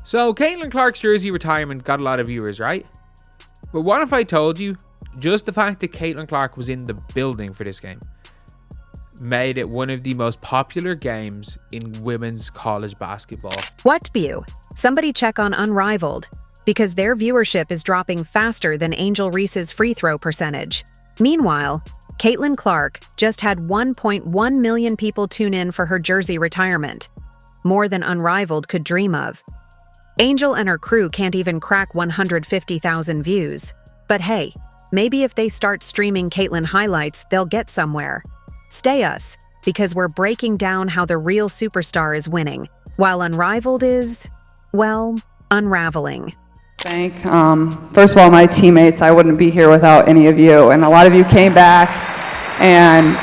So Caitlin Clark's jersey retirement got a lot of viewers, right? But what if I told you just the fact that Caitlin Clark was in the building for this game made it one of the most popular games in women's college basketball? What view? Somebody check on Unrivaled, because their viewership is dropping faster than Angel Reese's free throw percentage. Meanwhile, Caitlin Clark just had 1.1 million people tune in for her jersey retirement, more than Unrivaled could dream of. Angel and her crew can't even crack 150,000 views. But hey, maybe if they start streaming Caitlin highlights, they'll get somewhere. Stay us, because we're breaking down how the real superstar is winning, while Unrivaled is, well, unraveling. First of all, my teammates, I wouldn't be here without any of you. And a lot of you came back and,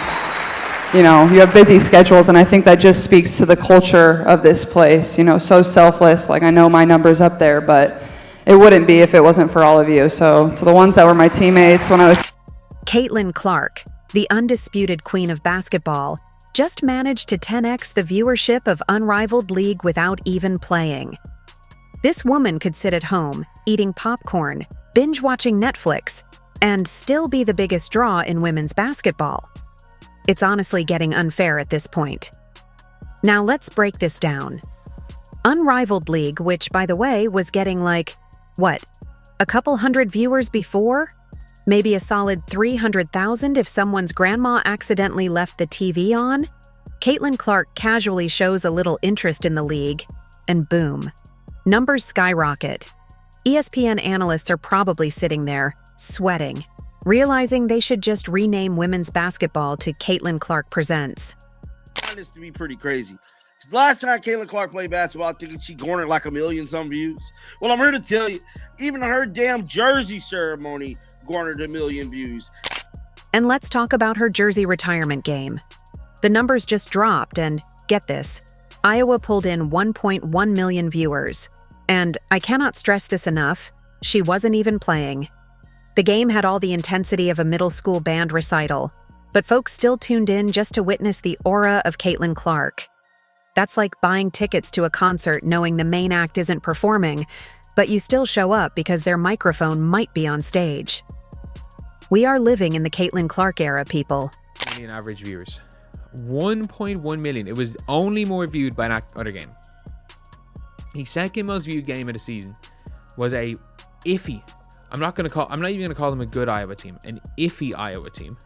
you have busy schedules, and I think that just speaks to the culture of this place, so selfless. Like, I know my number's up there, but it wouldn't be if it wasn't for all of you. So to the ones that were my teammates when I was... Caitlin Clark, the undisputed queen of basketball, just managed to 10x the viewership of Unrivaled League without even playing. This woman could sit at home, eating popcorn, binge-watching Netflix, and still be the biggest draw in women's basketball. It's honestly getting unfair at this point. Now let's break this down. Unrivaled League, which, by the way, was getting a couple hundred viewers before? Maybe a solid 300,000 if someone's grandma accidentally left the TV on? Caitlin Clark casually shows a little interest in the league, and boom, numbers skyrocket. ESPN analysts are probably sitting there, sweating, realizing they should just rename women's basketball to Caitlin Clark Presents. I find this to be pretty crazy. Because last time Caitlin Clark played basketball, I think she garnered like 1 million some views. Well, I'm here to tell you, even her damn jersey ceremony garnered 1 million views. And let's talk about her jersey retirement game. The numbers just dropped, and get this, Iowa pulled in 1.1 million viewers. And I cannot stress this enough, she wasn't even playing. The game had all the intensity of a middle school band recital, but folks still tuned in just to witness the aura of Caitlin Clark. That's like buying tickets to a concert knowing the main act isn't performing, but you still show up because their microphone might be on stage. We are living in the Caitlin Clark era, people. Million average viewers. 1.1 million. It was only more viewed by that other game. The second most viewed game of the season was a iffy. I'm not even gonna call them a good Iowa team, an iffy Iowa team.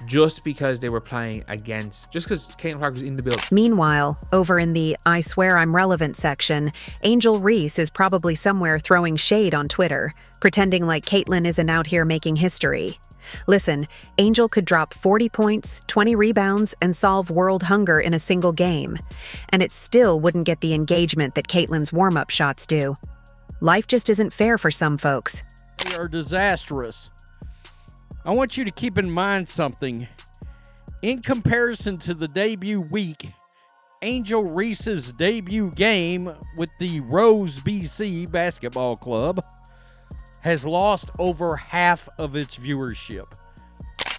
Just because they were playing against, just because Caitlin Clark was in the building. Meanwhile, over in the I swear I'm relevant section, Angel Reese is probably somewhere throwing shade on Twitter, pretending like Caitlin isn't out here making history. Listen, Angel could drop 40 points, 20 rebounds, and solve world hunger in a single game, and it still wouldn't get the engagement that Caitlin's warm-up shots do. Life just isn't fair for some folks. They are disastrous. I want you to keep in mind something. In comparison to the debut week, Angel Reese's debut game with the Rose BC Basketball Club has lost over half of its viewership.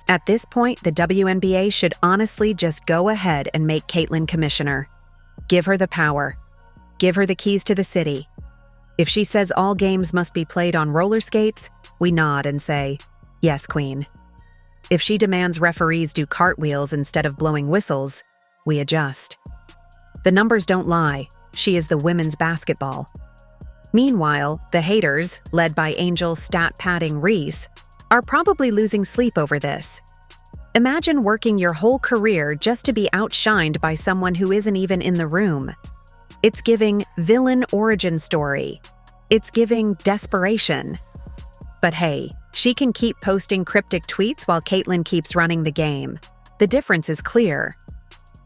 At this point, the WNBA should honestly just go ahead and make Caitlin commissioner. Give her the power. Give her the keys to the city. If she says all games must be played on roller skates, we nod and say, yes, queen. If she demands referees do cartwheels instead of blowing whistles, we adjust. The numbers don't lie. She is the women's basketball. Meanwhile, the haters, led by Angel stat-padding Reese, are probably losing sleep over this. Imagine working your whole career just to be outshined by someone who isn't even in the room. It's giving villain origin story. It's giving desperation. But hey, she can keep posting cryptic tweets while Caitlin keeps running the game. The difference is clear.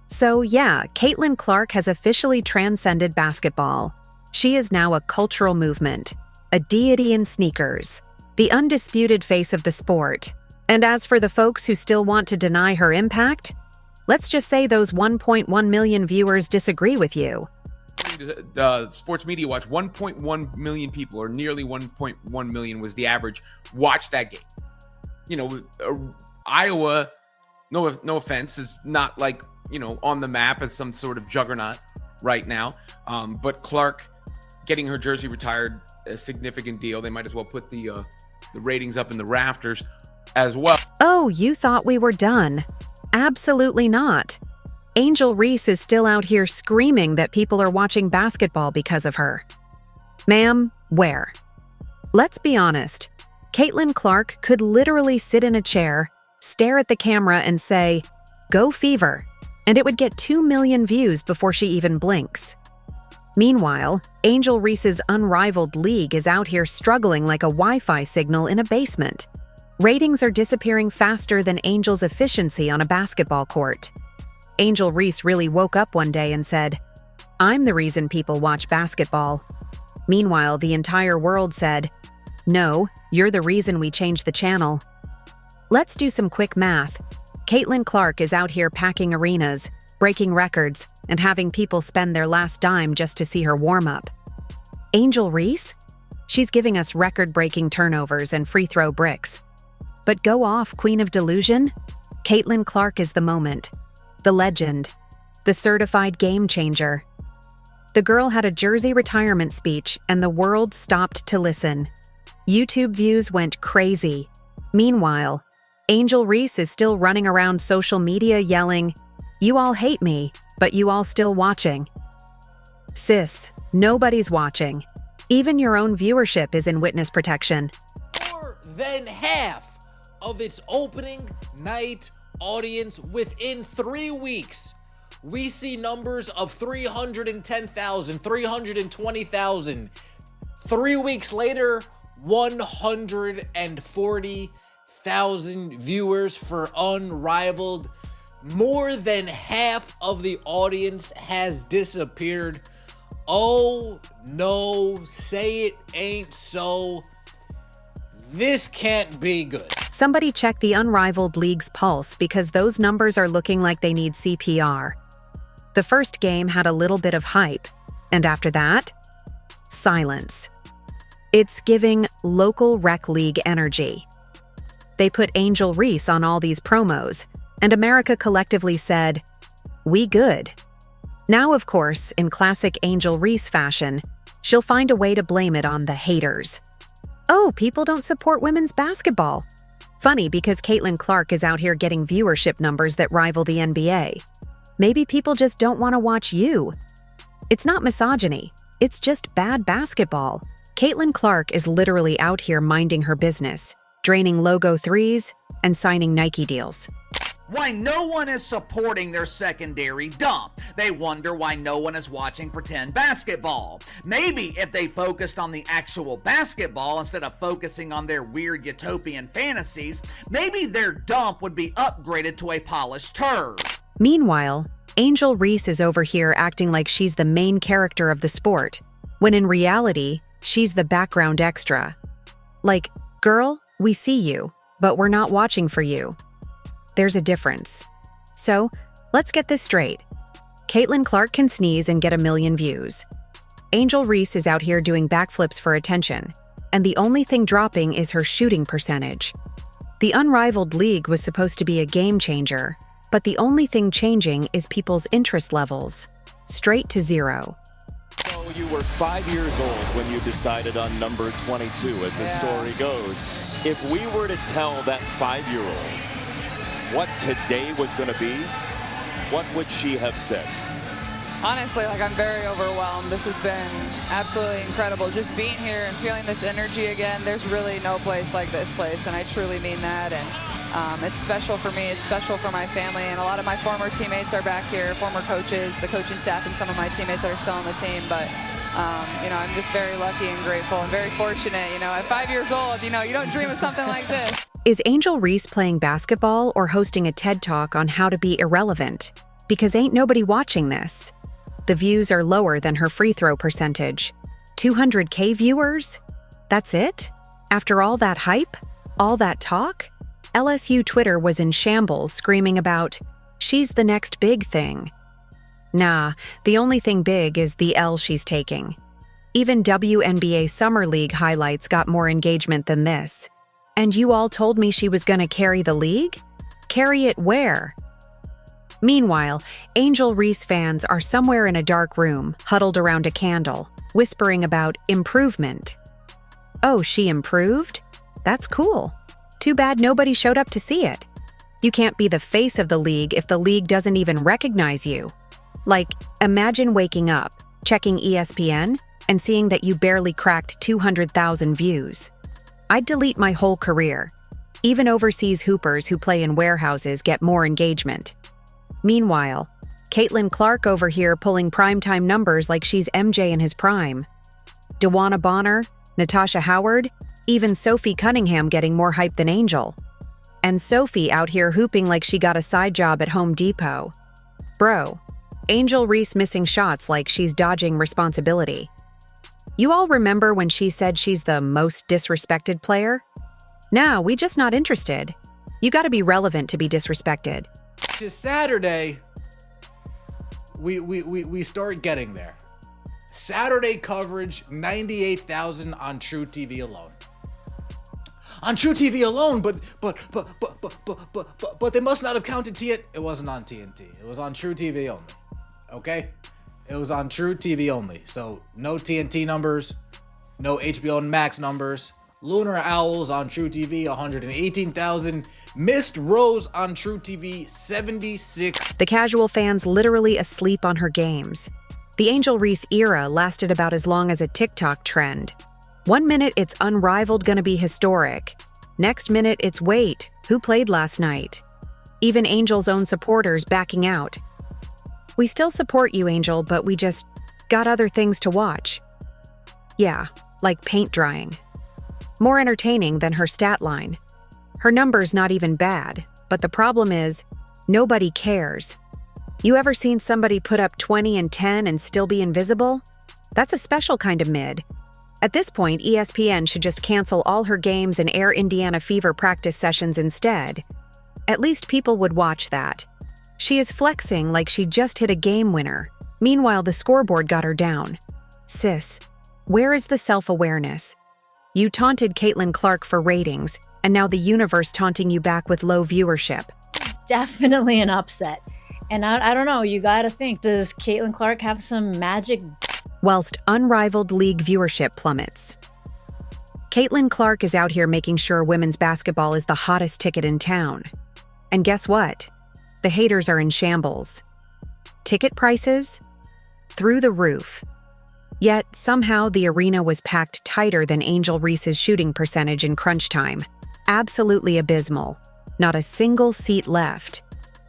So yeah, Caitlin Clark has officially transcended basketball. She is now a cultural movement, a deity in sneakers, the undisputed face of the sport. And as for the folks who still want to deny her impact, let's just say those 1.1 million viewers disagree with you. Sports Media Watch, 1.1 million people, or nearly 1.1 million was the average, watched that game. Iowa, no offense, is not on the map as some sort of juggernaut right now. But Clark getting her jersey retired a significant deal. They might as well put the ratings up in the rafters as well. Oh, you thought we were done? Absolutely not. Angel Reese is still out here screaming that people are watching basketball because of her. Ma'am, where? Let's be honest. Caitlin Clark could literally sit in a chair, stare at the camera, and say, "Go Fever," and it would get 2 million views before she even blinks. Meanwhile, Angel Reese's Unrivaled league is out here struggling like a Wi-Fi signal in a basement. Ratings are disappearing faster than Angel's efficiency on a basketball court. Angel Reese really woke up one day and said, "I'm the reason people watch basketball." Meanwhile, the entire world said, "No, you're the reason we changed the channel." Let's do some quick math. Caitlin Clark is out here packing arenas, breaking records, and having people spend their last dime just to see her warm up. Angel Reese? She's giving us record-breaking turnovers and free throw bricks. But go off, Queen of Delusion. Caitlin Clark is the moment, the legend, the certified game changer. The girl had a jersey retirement speech and the world stopped to listen. YouTube views went crazy. Meanwhile, Angel Reese is still running around social media yelling, "You all hate me, but you all still watching." Sis, nobody's watching. Even your own viewership is in witness protection. More than half of its opening night audience within 3 weeks. We see numbers of 310,000, 320,000. 3 weeks later, 140,000 viewers for Unrivaled. More than half of the audience has disappeared. Oh no, say it ain't so. This can't be good. Somebody check the Unrivaled League's pulse because those numbers are looking like they need CPR. The first game had a little bit of hype, and after that, silence. It's giving local rec league energy. They put Angel Reese on all these promos, and America collectively said, "We good." Now, of course, in classic Angel Reese fashion, she'll find a way to blame it on the haters. Oh, people don't support women's basketball. Funny because Caitlin Clark is out here getting viewership numbers that rival the NBA. Maybe people just don't want to watch you. It's not misogyny, it's just bad basketball. Caitlin Clark is literally out here minding her business, draining logo threes and signing Nike deals. Why no one is supporting their secondary dump. They wonder why no one is watching pretend basketball. Maybe if they focused on the actual basketball instead of focusing on their weird utopian fantasies, maybe their dump would be upgraded to a polished turd. Meanwhile, Angel Reese is over here acting like she's the main character of the sport, when in reality, she's the background extra. Like, girl, we see you, but we're not watching for you. There's a difference. So, let's get this straight. Caitlin Clark can sneeze and get 1 million views. Angel Reese is out here doing backflips for attention, and the only thing dropping is her shooting percentage. The Unrivaled League was supposed to be a game changer, but the only thing changing is people's interest levels. Straight to zero. So you were 5 years old when you decided on number 22, as the story goes. If we were to tell that 5-year-old what today was going to be, what would she have said? Honestly, I'm very overwhelmed. This has been absolutely incredible. Just being here and feeling this energy again, there's really no place like this place, and I truly mean that. And it's special for me, it's special for my family, and a lot of my former teammates are back here, former coaches, the coaching staff, and some of my teammates that are still on the team. But I'm just very lucky and grateful and very fortunate. At 5 years old, you don't dream of something like this. Is Angel Reese playing basketball or hosting a TED Talk on how to be irrelevant? Because ain't nobody watching this. The views are lower than her free throw percentage. 200K viewers? That's it? After all that hype? All that talk? LSU Twitter was in shambles screaming about, "She's the next big thing." Nah, the only thing big is the L she's taking. Even WNBA Summer League highlights got more engagement than this. And you all told me she was gonna carry the league? Carry it where? Meanwhile, Angel Reese fans are somewhere in a dark room, huddled around a candle, whispering about improvement. Oh, she improved? That's cool. Too bad nobody showed up to see it. You can't be the face of the league if the league doesn't even recognize you. Like, imagine waking up, checking ESPN, and seeing that you barely cracked 200,000 views. I'd delete my whole career. Even overseas hoopers who play in warehouses get more engagement. Meanwhile, Caitlin Clark over here pulling primetime numbers like she's MJ in his prime. DeWanna Bonner, Natasha Howard, even Sophie Cunningham getting more hype than Angel. And Sophie out here hooping like she got a side job at Home Depot. Bro, Angel Reese missing shots like she's dodging responsibility. You all remember when she said she's the most disrespected player? Nah, we just not interested. You gotta be relevant to be disrespected. Just Saturday, we start getting there. Saturday coverage, 98,000 on True TV alone. On True TV alone, but they must not have counted TNT. It wasn't on TNT. It was on True TV only. Okay? It was on True TV only. So no TNT numbers, no HBO Max numbers. Lunar Owls on True TV, 118,000. Missed Rose on True TV, 76. The casual fans literally asleep on her games. The Angel Reese era lasted about as long as a TikTok trend. 1 minute it's Unrivaled gonna be historic. Next minute it's wait, who played last night? Even Angel's own supporters backing out. We still support you, Angel, but we just got other things to watch. Yeah, like paint drying. More entertaining than her stat line. Her number's not even bad, but the problem is, nobody cares. You ever seen somebody put up 20 and 10 and still be invisible? That's a special kind of mid. At this point, ESPN should just cancel all her games and air Indiana Fever practice sessions instead. At least people would watch that. She is flexing like she just hit a game winner. Meanwhile, the scoreboard got her down. Sis, where is the self-awareness? You taunted Caitlin Clark for ratings, and now the universe taunting you back with low viewership. Definitely an upset. And I don't know, you gotta think, does Caitlin Clark have some magic? Whilst Unrivaled league viewership plummets. Caitlin Clark is out here making sure women's basketball is the hottest ticket in town. And guess what? The haters are in shambles. Ticket prices? Through the roof. Yet, somehow the arena was packed tighter than Angel Reese's shooting percentage in crunch time. Absolutely abysmal. Not a single seat left.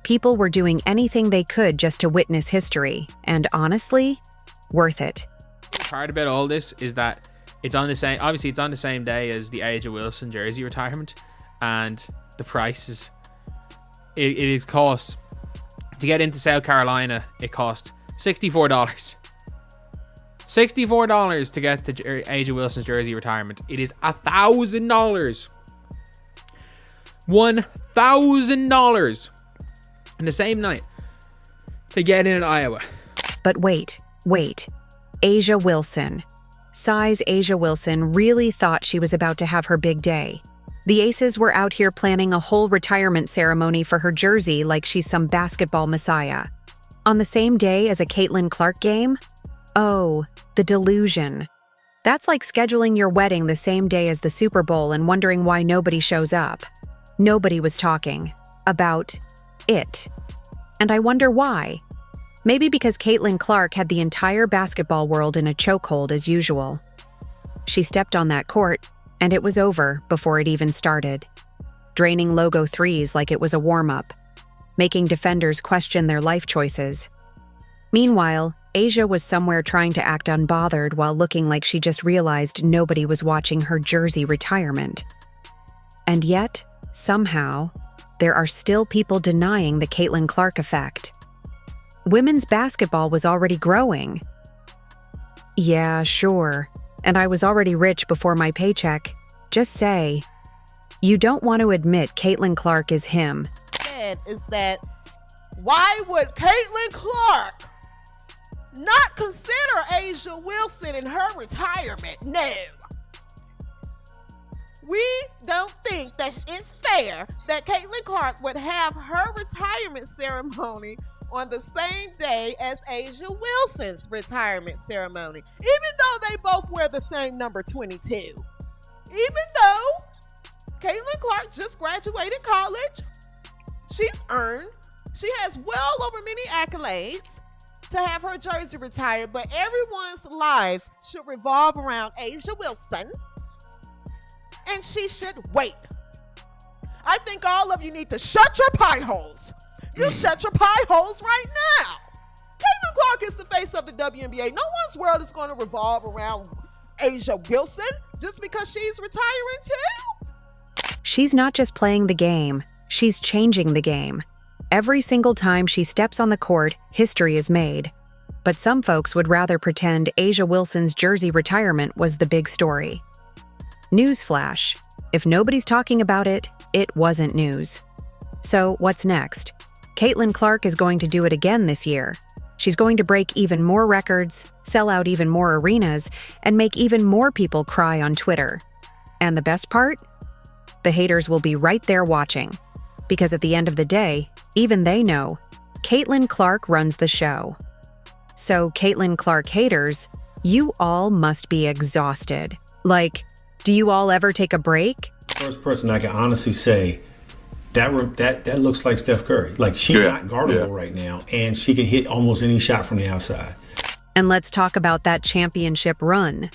People were doing anything they could just to witness history, and honestly, worth it. The part about all this is that it's on the same, obviously it's on the same day as the A'ja Wilson jersey retirement, and the prices, it is cost, to get into South Carolina, it cost $64. $64 to get the A'ja Wilson's jersey retirement. It is $1,000. $1,000 in the same night to get in Iowa. But wait. A'ja Wilson. Size A'ja Wilson really thought she was about to have her big day. The Aces were out here planning a whole retirement ceremony for her jersey like she's some basketball messiah. On the same day as a Caitlin Clark game? Oh, the delusion. That's like scheduling your wedding the same day as the Super Bowl and wondering why nobody shows up. Nobody was talking about it. And I wonder why. Maybe because Caitlin Clark had the entire basketball world in a chokehold as usual. She stepped on that court, and it was over before it even started. Draining logo threes like it was a warm-up, making defenders question their life choices. Meanwhile, A'ja was somewhere trying to act unbothered while looking like she just realized nobody was watching her jersey retirement. And yet, somehow, there are still people denying the Caitlin Clark effect. Women's basketball was already growing. Yeah, sure. And I was already rich before my paycheck. Just say, you don't want to admit Caitlin Clark is him. Is that why would Caitlin Clark not consider A'ja Wilson in her retirement? No. We don't think that it's fair that Caitlin Clark would have her retirement ceremony on the same day as Asia Wilson's retirement ceremony, even though they both wear the same number 22. Even though Caitlin Clark just graduated college, she has well over many accolades to have her jersey retired, but everyone's lives should revolve around Asia Wilson, and she should wait. I think all of you need to shut your pie holes. You shut your pie holes right now. Caitlin Clark is the face of the WNBA. No one's world is going to revolve around Asia Wilson just because she's retiring too. She's not just playing the game, she's changing the game. Every single time she steps on the court, history is made. But some folks would rather pretend Asia Wilson's jersey retirement was the big story. Newsflash: if nobody's talking about it, it wasn't news. So what's next? Caitlin Clark is going to do it again this year. She's going to break even more records, sell out even more arenas, and make even more people cry on Twitter. And the best part? The haters will be right there watching. Because at the end of the day, even they know, Caitlin Clark runs the show. So Caitlin Clark haters, you all must be exhausted. Like, do you all ever take a break? First person I can honestly say, that looks like Steph Curry. Like, she's not guardable right now, and she can hit almost any shot from the outside. And let's talk about that championship run.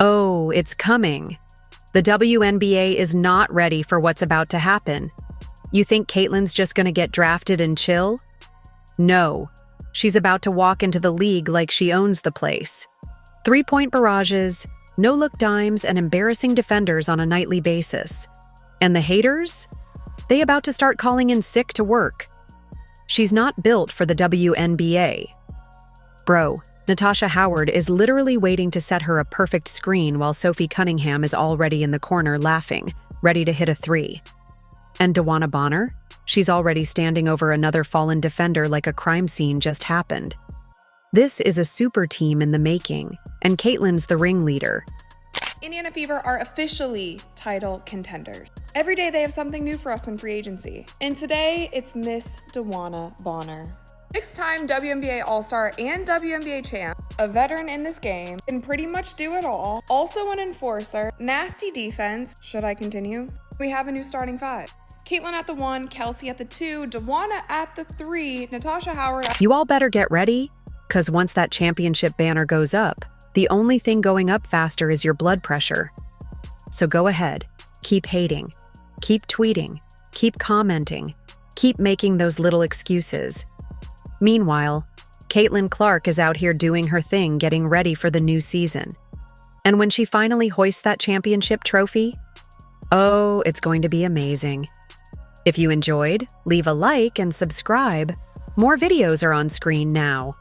Oh, it's coming. The WNBA is not ready for what's about to happen. You think Caitlin's just gonna get drafted and chill? No. She's about to walk into the league like she owns the place. 3-point barrages, no-look dimes, and embarrassing defenders on a nightly basis. And the haters? They about to start calling in sick to work. She's not built for the WNBA. Bro, Natasha Howard is literally waiting to set her a perfect screen while Sophie Cunningham is already in the corner laughing, ready to hit a 3. And DeWanna Bonner? She's already standing over another fallen defender like a crime scene just happened. This is a super team in the making, and Caitlin's the ringleader. Indiana Fever are officially title contenders. Every day they have something new for us in free agency. And today, it's Miss DeWanna Bonner. 6-time WNBA All-Star and WNBA champ, a veteran in this game, can pretty much do it all. Also an enforcer, nasty defense. Should I continue? We have a new starting 5. Caitlin at the 1, Kelsey at the 2, DeWanna at the 3, Natasha Howard. You all better get ready, because once that championship banner goes up, the only thing going up faster is your blood pressure. So go ahead, keep hating, keep tweeting, keep commenting, keep making those little excuses. Meanwhile, Caitlin Clark is out here doing her thing, getting ready for the new season. And when she finally hoists that championship trophy, oh, it's going to be amazing. If you enjoyed, leave a like and subscribe. More videos are on screen now.